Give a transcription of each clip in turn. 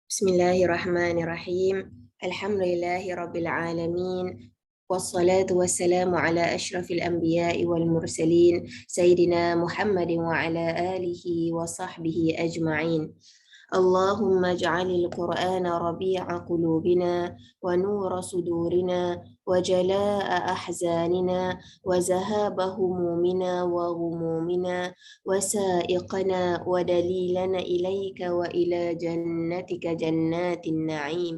Bismillahirrahmanirrahim. Alhamdulillahi rabbil alamin. Wassalatu wassalamu ala ashrafil anbiya'i wal mursalin Sayyidina Muhammadin wa ala alihi wa sahbihi ajma'in. اللهم اجعل القرآن ربيع قلوبنا ونور صدورنا وجلاء أحزاننا وذهاب همومنا وغمومنا وسائقنا ودليلنا إليك وإلى جنتك جنات النعيم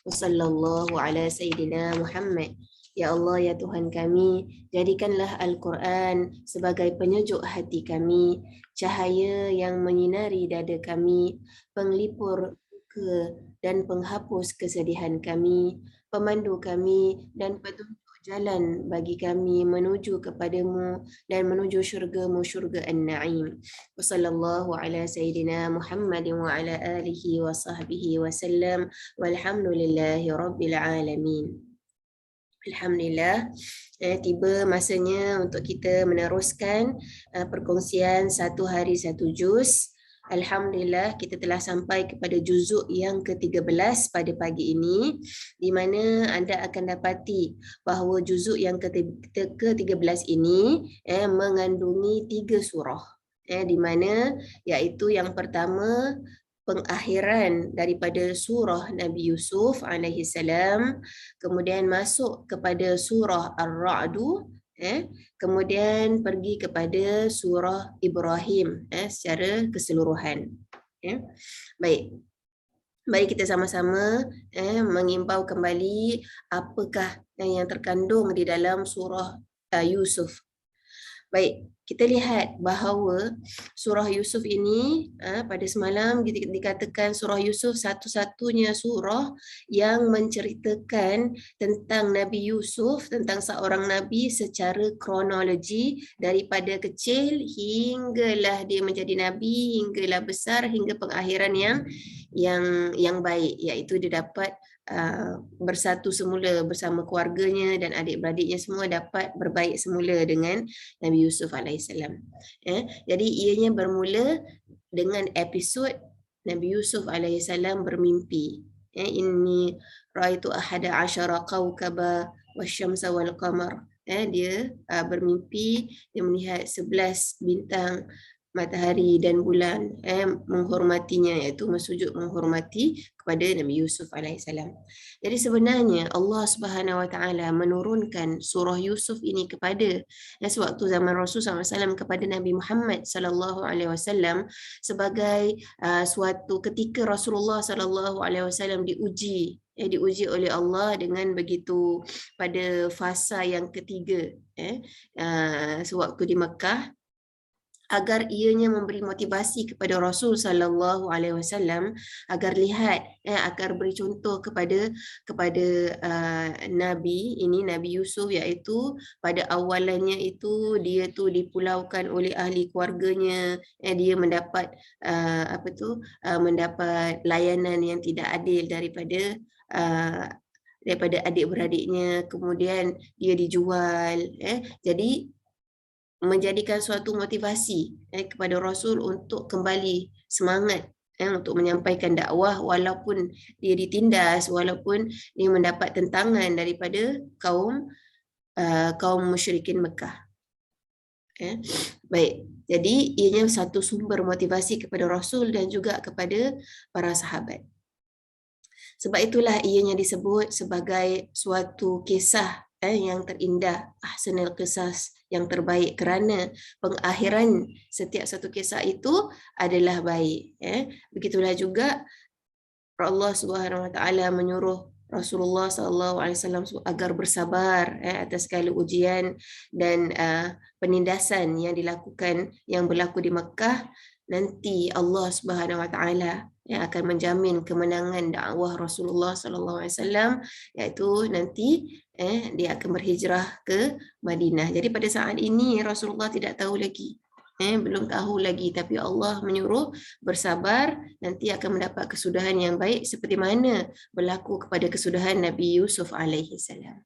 وصلى الله على سيدنا محمد. Ya Allah, ya Tuhan kami, jadikanlah Al-Quran sebagai penyejuk hati kami, cahaya yang menyinari dada kami, penglipur duka dan penghapus kesedihan kami, pemandu kami dan petunjuk jalan bagi kami menuju kepadamu dan menuju syurga-Mu, syurga An-Na'im. Wassallallahu ala Sayyidina Muhammadin wa ala alihi wa sahbihi wa sallam walhamdulillahi rabbil alamin. Alhamdulillah, tiba masanya untuk kita meneruskan perkongsian satu hari satu juz. Alhamdulillah, kita telah sampai kepada juzuk yang ke-13 pada pagi ini, di mana anda akan dapati bahawa juzuk yang ke-13 ini mengandungi 3 surah. Di mana iaitu yang pertama pengakhiran daripada surah Nabi Yusuf alaihi salam, kemudian masuk kepada surah Ar-Ra'du, kemudian pergi kepada surah Ibrahim secara keseluruhan. Baik. Mari kita sama-sama mengimbau kembali apakah yang terkandung di dalam surah Yusuf. Baik, kita lihat bahawa surah Yusuf ini pada semalam dikatakan surah Yusuf satu-satunya surah yang menceritakan tentang Nabi Yusuf, tentang seorang Nabi secara kronologi daripada kecil hinggalah dia menjadi Nabi, hinggalah besar, hingga pengakhiran yang baik, iaitu dia dapat bersatu semula bersama keluarganya dan adik-beradiknya semua dapat berbaik semula dengan Nabi Yusuf alaihissalam. Jadi ianya bermula dengan episod Nabi Yusuf alaihissalam bermimpi. Inni raitu ahada asyara kawkaba wasyamsa wal qamar. Dia bermimpi, dia melihat 11 bintang, matahari dan bulan, menghormatinya, iaitu bersujud menghormati kepada Nabi Yusuf alaihissalam. Jadi sebenarnya Allah Subhanahu Wa Taala menurunkan surah Yusuf ini kepada sewaktu zaman Rasul SAW kepada Nabi Muhammad SAW sebagai suatu ketika Rasulullah SAW diuji oleh Allah dengan begitu pada fasa yang ketiga, sewaktu di Mekah, agar ianya memberi motivasi kepada Rasul sallallahu alaihi wasallam agar lihat, agar beri contoh kepada Nabi ini, Nabi Yusuf, iaitu pada awalannya itu dia tu dipulaukan oleh ahli keluarganya, dia mendapat mendapat layanan yang tidak adil daripada adik-beradiknya, kemudian dia dijual, jadi menjadikan suatu motivasi kepada Rasul untuk kembali semangat untuk menyampaikan dakwah walaupun dia ditindas, walaupun dia mendapat tentangan daripada kaum musyrikin Mekah. Baik, jadi ianya satu sumber motivasi kepada Rasul dan juga kepada para sahabat. Sebab itulah ianya disebut sebagai suatu kisah yang terindah, ahsanul qisas, yang terbaik, kerana pengakhiran setiap satu kisah itu adalah baik. Begitulah juga Allah Subhanahu Wa Taala menyuruh Rasulullah SAW agar bersabar atas segala ujian dan penindasan yang dilakukan, yang berlaku di Mekah. Nanti Allah Subhanahu Wa Taala yang akan menjamin kemenangan dakwah Rasulullah SAW, iaitu nanti dia akan berhijrah ke Madinah. Jadi pada saat ini Rasulullah tidak tahu lagi, belum tahu lagi, tapi Allah menyuruh bersabar, nanti akan mendapat kesudahan yang baik seperti mana berlaku kepada kesudahan Nabi Yusuf alaihi salam.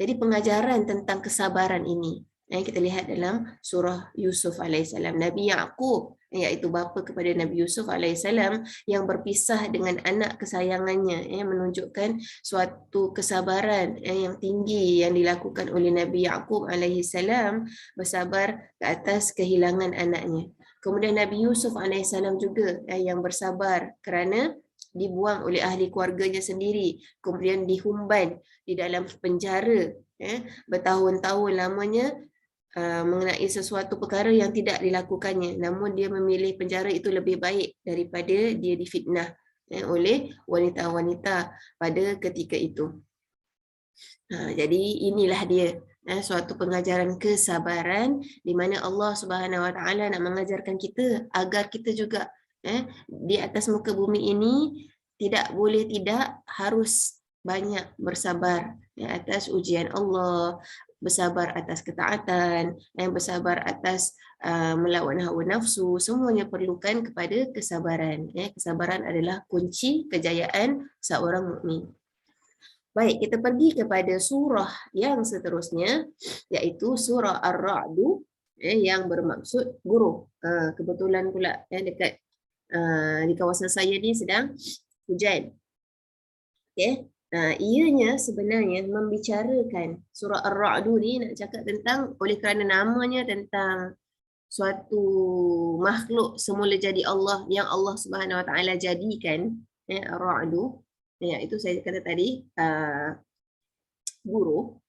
Jadi pengajaran tentang kesabaran ini kita lihat dalam surah Yusuf alaihissalam. Nabi Yaqub iaitu bapa kepada Nabi Yusuf alaihissalam yang berpisah dengan anak kesayangannya, menunjukkan suatu kesabaran yang tinggi yang dilakukan oleh Nabi Yaqub alaihissalam, bersabar ke atas kehilangan anaknya. Kemudian Nabi Yusuf alaihissalam juga yang bersabar kerana dibuang oleh ahli keluarganya sendiri, kemudian dihumban di dalam penjara bertahun-tahun lamanya mengenai sesuatu perkara yang tidak dilakukannya, namun dia memilih penjara itu lebih baik daripada dia difitnah oleh wanita-wanita pada ketika itu. Jadi inilah dia suatu pengajaran kesabaran di mana Allah Subhanahu Wa Taala nak mengajarkan kita agar kita juga di atas muka bumi ini tidak boleh tidak harus banyak bersabar atas ujian Allah, bersabar atas ketaatan, bersabar atas melawan hawa nafsu. Semuanya perlukan kepada kesabaran. Kesabaran adalah kunci kejayaan seorang mukmin. Baik, kita pergi kepada surah yang seterusnya, iaitu surah Ar-Ra'du yang bermaksud guru. Kebetulan pula dekat di kawasan saya ni sedang hujan. Okay. Ianya sebenarnya membicarakan surah Ar-Ra'du ni nak cakap tentang, oleh kerana namanya tentang suatu makhluk semula jadi Allah yang Allah Subhanahu Wa Taala jadikan, Ar-Ra'du, itu saya kata tadi guru,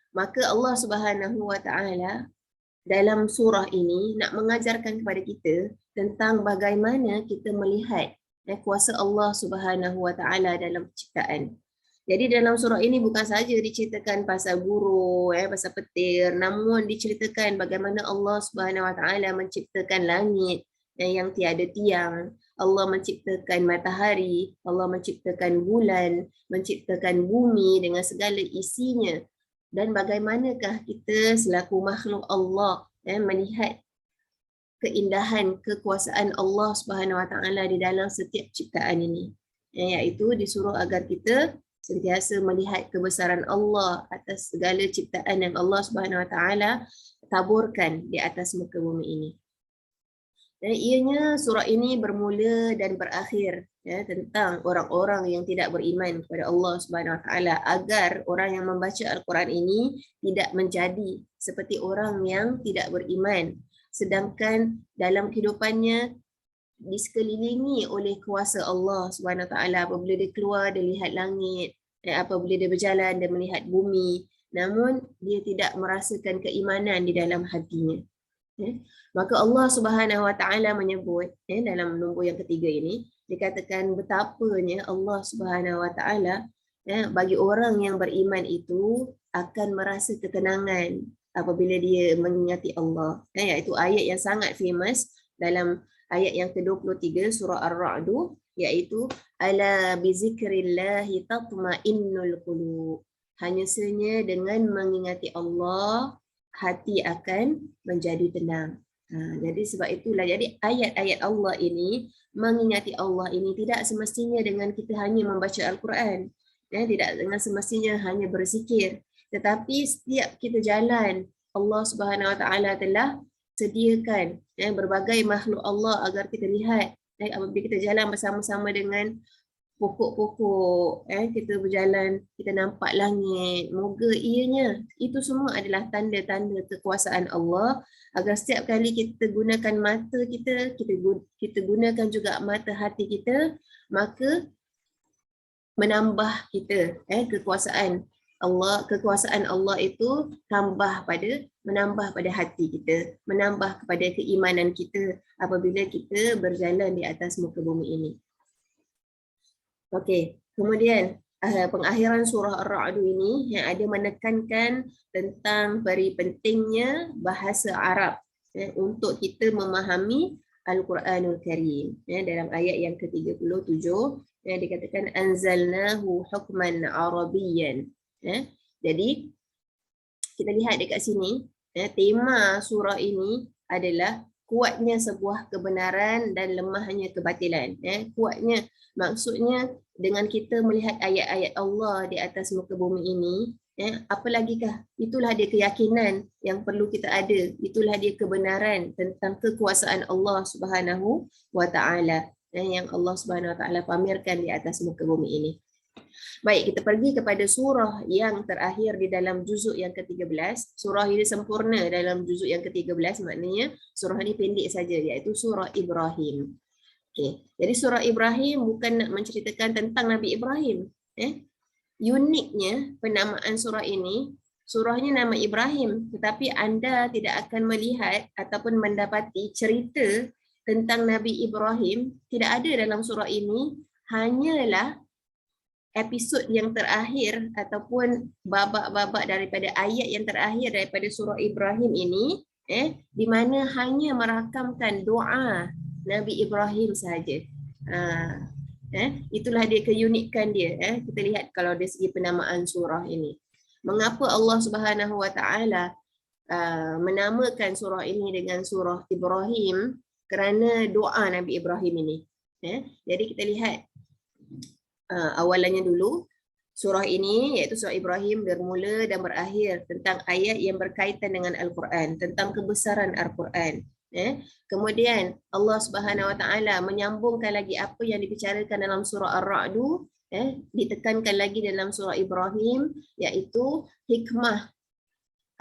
maka Allah Subhanahu Wa Taala dalam surah ini nak mengajarkan kepada kita tentang bagaimana kita melihat kuasa Allah Subhanahu Wa Taala dalam penciptaan. Jadi dalam surah ini bukan saja diceritakan pasal guru, pasal petir, namun diceritakan bagaimana Allah Subhanahu Wa Taala menciptakan langit yang tiada tiang, Allah menciptakan matahari, Allah menciptakan bulan, menciptakan bumi dengan segala isinya, dan bagaimanakah kita selaku makhluk Allah melihat keindahan kekuasaan Allah Subhanahu Wa Taala di dalam setiap ciptaan ini, iaitu disuruh agar kita sentiasa melihat kebesaran Allah atas segala ciptaan yang Allah Subhanahu Wa Taala taburkan di atas muka bumi ini. Dan ianya surah ini bermula dan berakhir tentang orang-orang yang tidak beriman kepada Allah Subhanahu Wa Taala, agar orang yang membaca Al-Quran ini tidak menjadi seperti orang yang tidak beriman, sedangkan dalam kehidupannya disekelilingi oleh kuasa Allah Subhanahu Wa Taala. Apabila dia keluar, dia lihat langit, apabila dia berjalan, dia melihat bumi, namun dia tidak merasakan keimanan di dalam hatinya. Maka Allah Subhanahu Wa Taala menyebut dalam nombor yang ketiga ini, dikatakan betapanya Allah Subhanahu Wa Taala bagi orang yang beriman itu akan merasa ketenangan apabila dia mengingati Allah. Iaitu ayat yang sangat famous dalam ayat yang ke-23 surah Ar-Ra'du, iaitu ala bizikrillahi tatma'innul qulub. Hanya sahaja dengan mengingati Allah, hati akan menjadi tenang. Jadi sebab itulah, jadi ayat-ayat Allah ini, mengingati Allah ini tidak semestinya dengan kita hanya membaca Al-Quran, tidak dengan semestinya hanya berzikir, tetapi setiap kita jalan, Allah Subhanahu Wa Taala telah sediakan berbagai makhluk Allah agar kita lihat. Apabila kita jalan bersama-sama dengan pokok-pokok, kita berjalan, kita nampak langit, moga ianya, itu semua adalah tanda-tanda kekuasaan Allah, agar setiap kali kita gunakan mata kita, kita gunakan juga mata hati kita, maka menambah kita kekuasaan Allah itu menambah pada hati kita, menambah kepada keimanan kita apabila kita berjalan di atas muka bumi ini. Okey, kemudian pengakhiran surah Ar-Ra'du ini yang ada menekankan tentang very pentingnya bahasa Arab untuk kita memahami Al-Quranul Karim. Dalam ayat yang ke-37 dikatakan anzalnahu hukman arabiyyan. Jadi kita lihat dekat sini, tema surah ini adalah kuatnya sebuah kebenaran dan lemahnya kebatilan. Kuatnya maksudnya dengan kita melihat ayat-ayat Allah di atas muka bumi ini, Apa lagikah? Itulah dia keyakinan yang perlu kita ada. Itulah dia kebenaran tentang kekuasaan Allah Subhanahu wa taala yang Allah Subhanahu wa taala pamerkan di atas muka bumi ini. Baik, kita pergi kepada surah yang terakhir di dalam juzuk yang ke-13. Surah ini sempurna dalam juzuk yang ke-13, maknanya surah ini pendek saja, iaitu surah Ibrahim. Okay. Jadi surah Ibrahim bukan nak menceritakan tentang Nabi Ibrahim. Uniknya penamaan surah ini, surahnya nama Ibrahim, tetapi anda tidak akan melihat ataupun mendapati cerita tentang Nabi Ibrahim, tidak ada dalam surah ini, hanyalah episod yang terakhir ataupun babak-babak daripada ayat yang terakhir daripada surah Ibrahim ini, di mana hanya merakamkan doa Nabi Ibrahim sahaja. Itulah dia keunikan dia. Kita lihat kalau dari segi penamaan surah ini. Mengapa Allah Subhanahu wa taala menamakan surah ini dengan surah Ibrahim? Kerana doa Nabi Ibrahim ini. Jadi kita lihat awalannya dulu. Surah ini iaitu surah Ibrahim bermula dan berakhir tentang ayat yang berkaitan dengan Al-Quran, tentang kebesaran Al-Quran. Kemudian Allah Subhanahu wa taala menyambungkan lagi apa yang dibicarakan dalam surah Ar-Ra'd, ditekankan lagi dalam surah Ibrahim, iaitu hikmah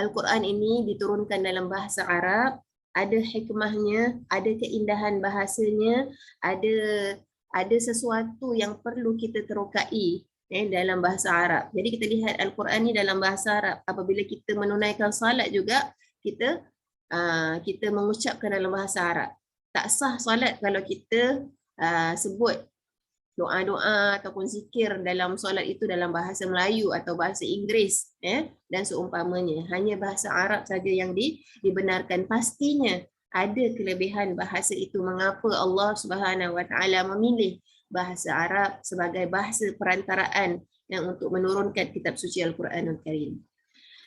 Al-Quran ini diturunkan dalam bahasa Arab, ada hikmahnya, ada keindahan bahasanya, ada sesuatu yang perlu kita terokai dalam bahasa Arab. Jadi kita lihat Al-Quran ini dalam bahasa Arab. Apabila kita menunaikan salat juga, kita mengucapkan dalam bahasa Arab. Tak sah solat kalau kita sebut doa-doa ataupun zikir dalam solat itu dalam bahasa Melayu atau bahasa Inggeris dan seumpamanya. Hanya bahasa Arab saja yang dibenarkan. Pastinya ada kelebihan bahasa itu. Mengapa Allah Subhanahu wa taala memilih bahasa Arab sebagai bahasa perantaraan yang untuk menurunkan kitab suci Al-Quranul Karim.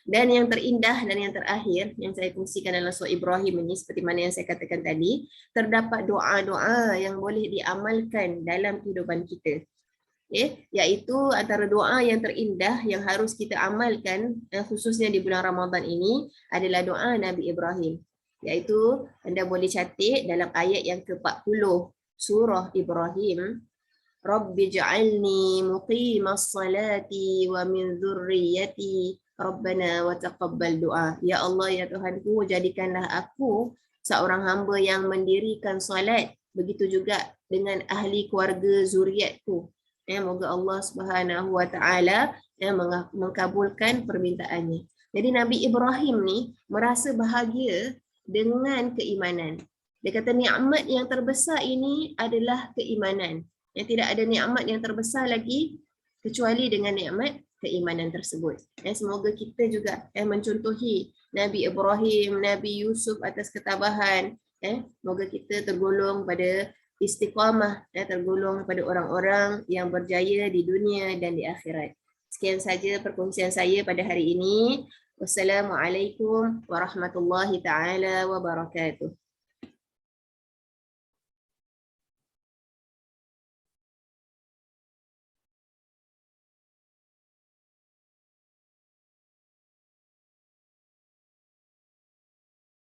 Dan yang terindah dan yang terakhir yang saya kongsikan dalam surah Ibrahim ini, seperti mana yang saya katakan tadi, terdapat doa-doa yang boleh diamalkan dalam kehidupan kita. Iaitu antara doa yang terindah yang harus kita amalkan khususnya di bulan Ramadan ini adalah doa Nabi Ibrahim. Iaitu anda boleh catat dalam ayat yang ke-40 surah Ibrahim, Rabbi ja'alni muqimas salati wa min dzurriyyati Rabbana wa taqabbal doa. Ya Allah, ya Tuhanku, jadikanlah aku seorang hamba yang mendirikan solat. Begitu juga dengan ahli keluarga zuriatku. Moga Allah Subhanahu wa taala mengkabulkan permintaannya. Jadi Nabi Ibrahim ni merasa bahagia dengan keimanan. Dia kata nikmat yang terbesar ini adalah keimanan. Yang tidak ada nikmat yang terbesar lagi kecuali dengan nikmat keimanan tersebut. Semoga kita juga mencontohi Nabi Ibrahim, Nabi Yusuf atas ketabahan. Semoga kita tergolong pada istiqamah, tergolong pada orang-orang yang berjaya di dunia dan di akhirat. Sekian saja perkongsian saya pada hari ini. Wassalamualaikum warahmatullahi taala wabarakatuh.